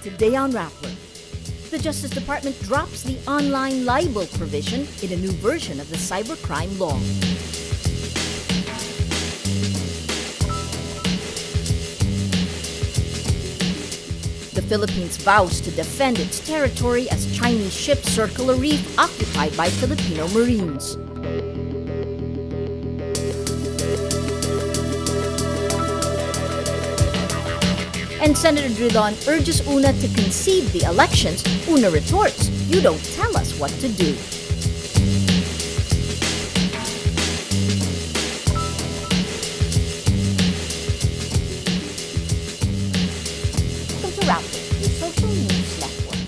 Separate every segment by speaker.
Speaker 1: Today on Rappler, the Justice Department drops the online libel provision in a new version of the cybercrime law. The Philippines vows to defend its territory as Chinese ships circle a reef occupied by Filipino Marines. And Senator Dindin urges Una to concede the elections. Una retorts, "You don't tell us what to do." Welcome to Rappler, your social news network.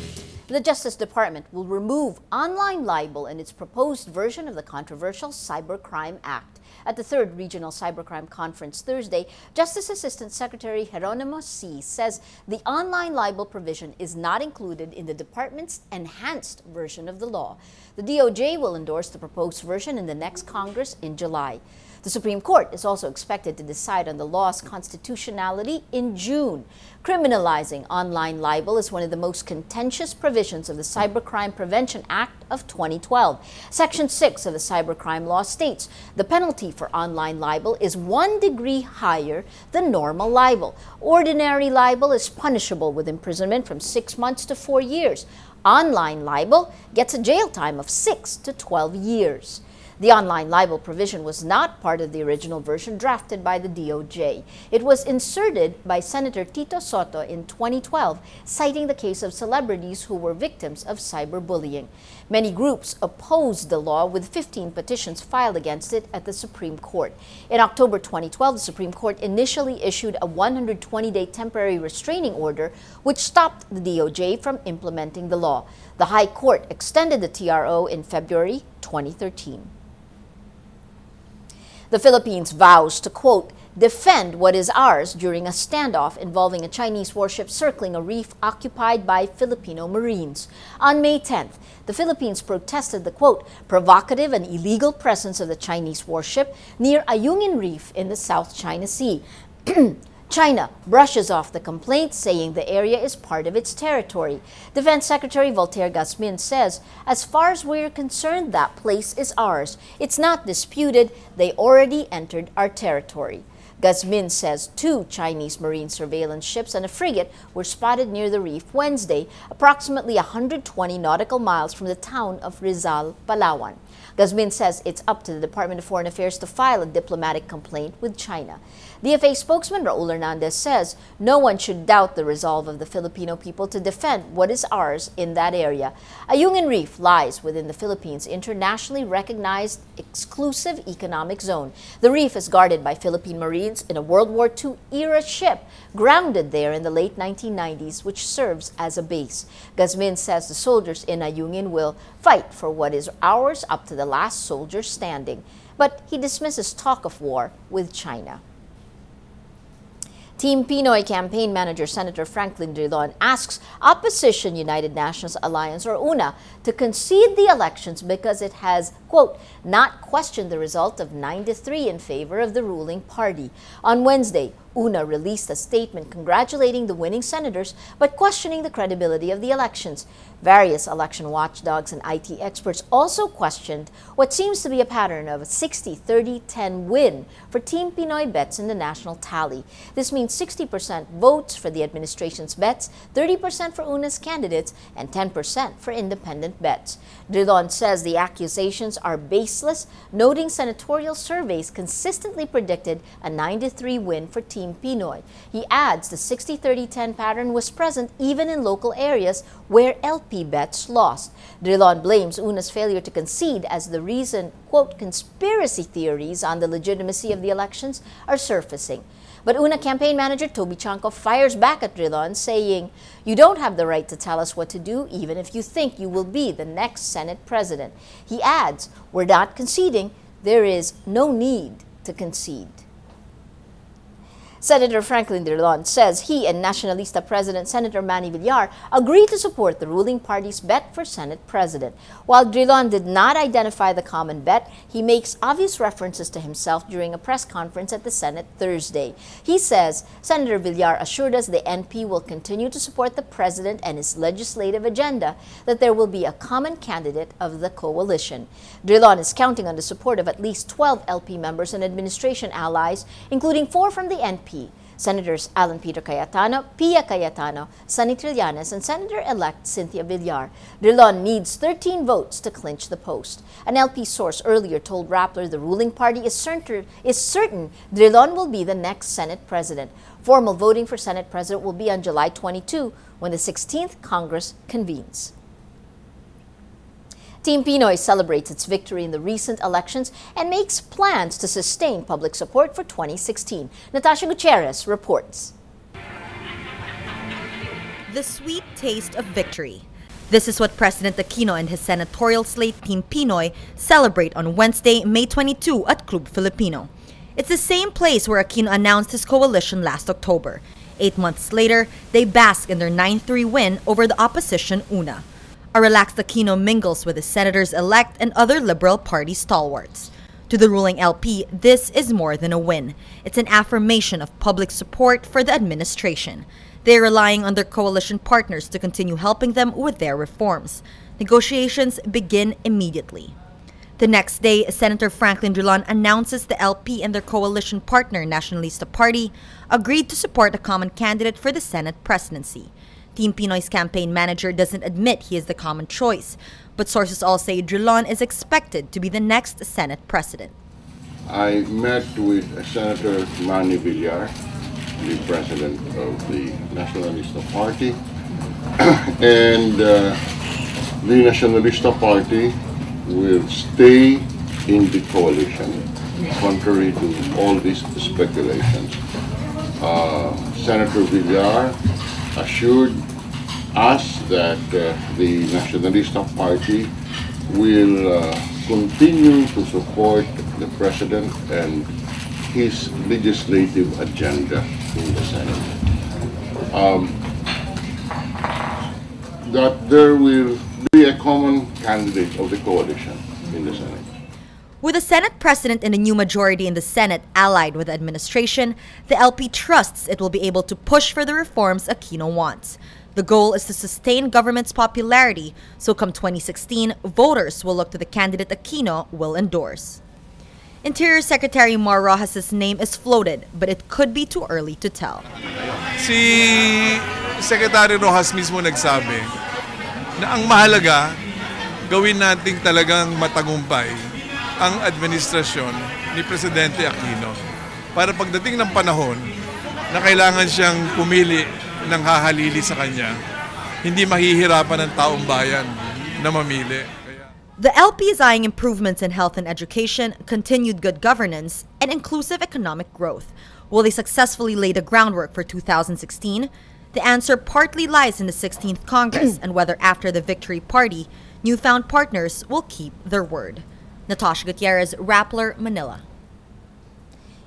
Speaker 1: The Justice Department will remove online libel in its proposed version of the controversial Cybercrime Act. At the 3rd Regional Cybercrime Conference Thursday, Justice Assistant Secretary Geronimo C. says the online libel provision is not included in the department's enhanced version of the law. The DOJ will endorse the proposed version in the next Congress in July. The Supreme Court is also expected to decide on the law's constitutionality in June. Criminalizing online libel is one of the most contentious provisions of the Cybercrime Prevention Act of 2012. Section 6 of the Cybercrime Law states the penalty for online libel is 1 degree higher than normal libel. Ordinary libel is punishable with imprisonment from 6 months to 4 years. Online libel gets a jail time of 6 to 12 years. The online libel provision was not part of the original version drafted by the DOJ. It was inserted by Senator Tito Soto in 2012, citing the case of celebrities who were victims of cyberbullying. Many groups opposed the law, with 15 petitions filed against it at the Supreme Court. In October 2012, the Supreme Court initially issued a 120-day temporary restraining order, which stopped the DOJ from implementing the law. The High Court extended the TRO in February 2013. The Philippines vows to, quote, defend what is ours during a standoff involving a Chinese warship circling a reef occupied by Filipino Marines. On May 10th, the Philippines protested the, quote, provocative and illegal presence of the Chinese warship near Ayungin Reef in the South China Sea. China brushes off the complaint, saying the area is part of its territory. Defense Secretary Voltaire Gazmin says, as far as we're concerned, that place is ours. It's not disputed. They already entered our territory. Gazmin says 2 Chinese Marine surveillance ships and a frigate were spotted near the reef Wednesday, approximately 120 nautical miles from the town of Rizal, Palawan. Gazmin says it's up to the Department of Foreign Affairs to file a diplomatic complaint with China. DFA spokesman Raul Hernandez says no one should doubt the resolve of the Filipino people to defend what is ours in that area. Ayungin Reef lies within the Philippines' internationally recognized exclusive economic zone. The reef is guarded by Philippine Marines in a World War II era ship grounded there in the late 1990s, which serves as a base. Gazmin says the soldiers in Ayungin will fight for what is ours up to the last soldier standing. But he dismisses talk of war with China. Team Pinoy campaign manager Senator Franklin Drilon asks opposition United Nationals Alliance, or UNA, to concede the elections because it has, quote, not questioned the result of 9-3 in favor of the ruling party. On Wednesday, UNA released a statement congratulating the winning senators but questioning the credibility of the elections. Various election watchdogs and IT experts also questioned what seems to be a pattern of a 60-30-10 win for Team Pinoy bets in the national tally. This means 60% votes for the administration's bets, 30% for UNA's candidates, and 10% for independent bets. Drilon says the accusations are baseless, noting senatorial surveys consistently predicted a 9-3 win for Team Pinoy. He adds the 60-30-10 pattern was present even in local areas where LP bets lost. Drilon blames UNA's failure to concede as the reason, quote, conspiracy theories on the legitimacy of the elections are surfacing. But UNA campaign manager Toby Chanco fires back at Drilon, saying, you don't have the right to tell us what to do, even if you think you will be the next Senate president. He adds, we're not conceding. There is no need to concede. Senator Franklin Drilon says he and Nacionalista President Senator Manny Villar agreed to support the ruling party's bet for Senate President. While Drilon did not identify the common bet, he makes obvious references to himself during a press conference at the Senate Thursday. He says Senator Villar assured us the NP will continue to support the President and his legislative agenda, that there will be a common candidate of the coalition. Drilon is counting on the support of at least 12 LP members and administration allies, including 4 from the NP. Senators Alan Peter Cayetano, Pia Cayetano, Sonny Trillanes, and Senator-elect Cynthia Villar. Drilon needs 13 votes to clinch the post. An LP source earlier told Rappler the ruling party is certain Drilon will be the next Senate President. Formal voting for Senate President will be on July 22 when the 16th Congress convenes. Team Pinoy celebrates its victory in the recent elections and makes plans to sustain public support for 2016. Natasha Gutierrez reports.
Speaker 2: The sweet taste of victory. This is what President Aquino and his senatorial slate Team Pinoy celebrate on Wednesday, May 22 at Club Filipino. It's the same place where Aquino announced his coalition last October. 8 months later, they bask in their 9-3 win over the opposition UNA. A relaxed Aquino mingles with the senators-elect and other Liberal Party stalwarts. To the ruling LP, this is more than a win. It's an affirmation of public support for the administration. They're relying on their coalition partners to continue helping them with their reforms. Negotiations begin immediately. The next day, Senator Franklin Drilon announces the LP and their coalition partner, Nacionalista Party, agreed to support a common candidate for the Senate presidency. Team Pinoy's campaign manager doesn't admit he is the common choice, but sources all say Drilon is expected to be the next Senate president.
Speaker 3: I met with Senator Manny Villar, the president of the Nacionalista Party, and the Nacionalista Party will stay in the coalition, contrary to all these speculations. Senator Villar assured us that the Nacionalista Party will continue to support the President and his legislative agenda in the Senate. That there will be a common candidate of the coalition in the Senate.
Speaker 2: With the Senate president and a new majority in the Senate allied with the administration, the LP trusts it will be able to push for the reforms Aquino wants. The goal is to sustain government's popularity, so come 2016, voters will look to the candidate Aquino will endorse. Interior Secretary Mar Rojas' name is floated, but it could be too early to tell.
Speaker 4: Si Secretary Rojas mismo nagsabi na ang mahalaga, gawin nating talagang matagumpay ang administrasyon ni Presidente Aquino para pagdating ng panahon na kailangan siyang pumili ng hahalili sa kanya, hindi mahihirapan ng taong bayan na mamili.
Speaker 2: The LP is eyeing improvements in health and education, continued good governance, and inclusive economic growth. Will they successfully lay the groundwork for 2016? The answer partly lies in the 16th Congress and whether after the victory party, newfound partners will keep their word. Natasha Gutierrez, Rappler, Manila.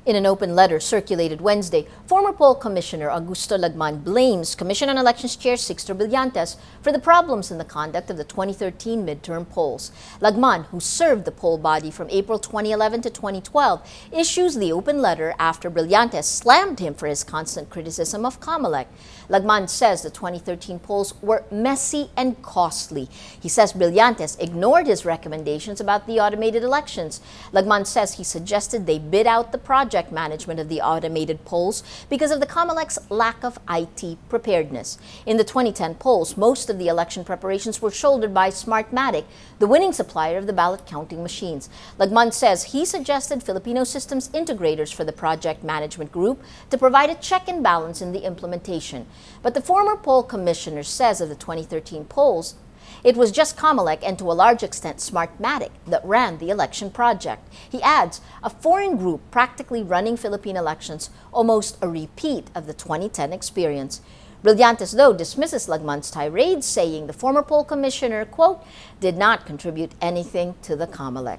Speaker 1: In an open letter circulated Wednesday, former poll commissioner Augusto Lagman blames Commission on Elections Chair Sixto Brillantes for the problems in the conduct of the 2013 midterm polls. Lagman, who served the poll body from April 2011 to 2012, issues the open letter after Brillantes slammed him for his constant criticism of CAMELEC. Lagman says the 2013 polls were messy and costly. He says Brillantes ignored his recommendations about the automated elections. Lagman says he suggested they bid out the project management of the automated polls because of the CAMELEC's lack of IT preparedness. In the 2010 polls, most of the election preparations were shouldered by Smartmatic, the winning supplier of the ballot counting machines. Lagman says he suggested Filipino systems integrators for the project management group to provide a check and balance in the implementation. But the former poll commissioner says of the 2013 polls, it was just CAMELEC and to a large extent Smartmatic that ran the election project. He adds, a foreign group practically running Philippine elections, almost a repeat of the 2010 experience. Brillantes, though, dismisses Lagman's tirade, saying the former poll commissioner, quote, did not contribute anything to the CAMELEC.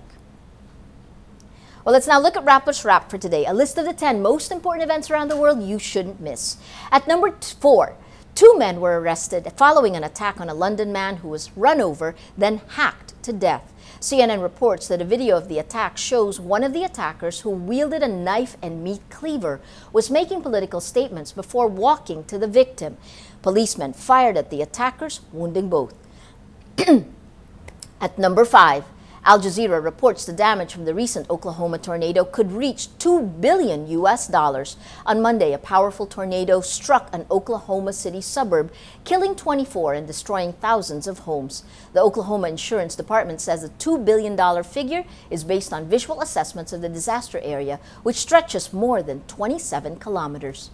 Speaker 1: Well, let's now look at Rappler's Wrap for today, a list of the 10 most important events around the world you shouldn't miss. At number 4, 2 men were arrested following an attack on a London man who was run over, then hacked to death. CNN reports that a video of the attack shows one of the attackers, who wielded a knife and meat cleaver, was making political statements before walking to the victim. Policemen fired at the attackers, wounding both. At number 5, Al Jazeera reports the damage from the recent Oklahoma tornado could reach $2 billion. On Monday, a powerful tornado struck an Oklahoma City suburb, killing 24 and destroying thousands of homes. The Oklahoma Insurance Department says the $2 billion figure is based on visual assessments of the disaster area, which stretches more than 27 kilometers.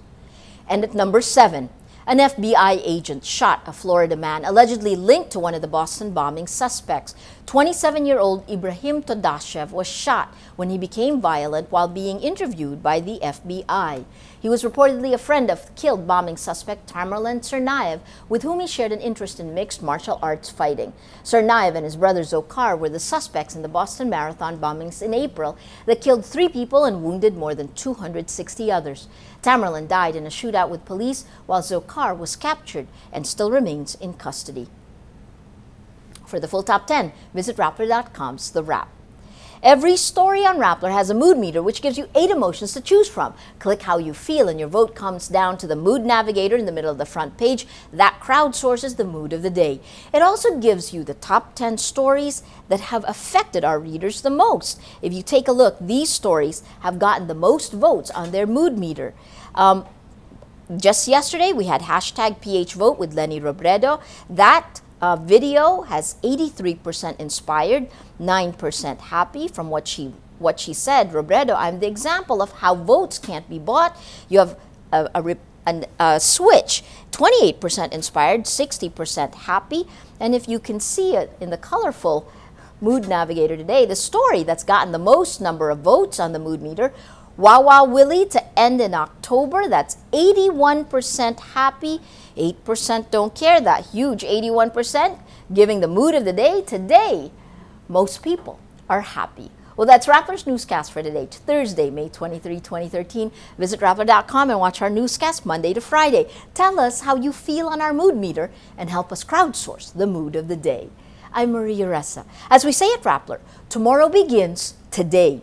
Speaker 1: And at number 7, an FBI agent shot a Florida man allegedly linked to one of the Boston bombing suspects. 27-year-old Ibrahim Todashev was shot when he became violent while being interviewed by the FBI. He was reportedly a friend of the killed bombing suspect Tamerlan Tsarnaev, with whom he shared an interest in mixed martial arts fighting. Tsarnaev and his brother Zokhar were the suspects in the Boston Marathon bombings in April that killed 3 people and wounded more than 260 others. Tamerlan died in a shootout with police, while Zokhar was captured and still remains in custody. For the full top 10, visit Rappler.com's The Wrap. Every story on Rappler has a mood meter which gives you 8 emotions to choose from. Click how you feel and your vote comes down to the mood navigator in the middle of the front page. That crowdsources the mood of the day. It also gives you the top 10 stories that have affected our readers the most. If you take a look, these stories have gotten the most votes on their mood meter. Just yesterday, we had hashtag PHVote with Lenny Robredo. That video has 83% inspired, 9% happy. From what she said, Robredo, I'm the example of how votes can't be bought. You have a switch, 28% inspired, 60% happy. And if you can see it in the colorful mood navigator today, the story that's gotten the most number of votes on the mood meter, Wow Wow Willie to end in October, that's 81% happy, 8% don't care. That huge 81% giving the mood of the day. Today, most people are happy. Well, that's Rappler's Newscast for today, Thursday, May 23, 2013. Visit Rappler.com and watch our newscast Monday to Friday. Tell us how you feel on our mood meter and help us crowdsource the mood of the day. I'm Maria Ressa. As we say at Rappler, tomorrow begins today.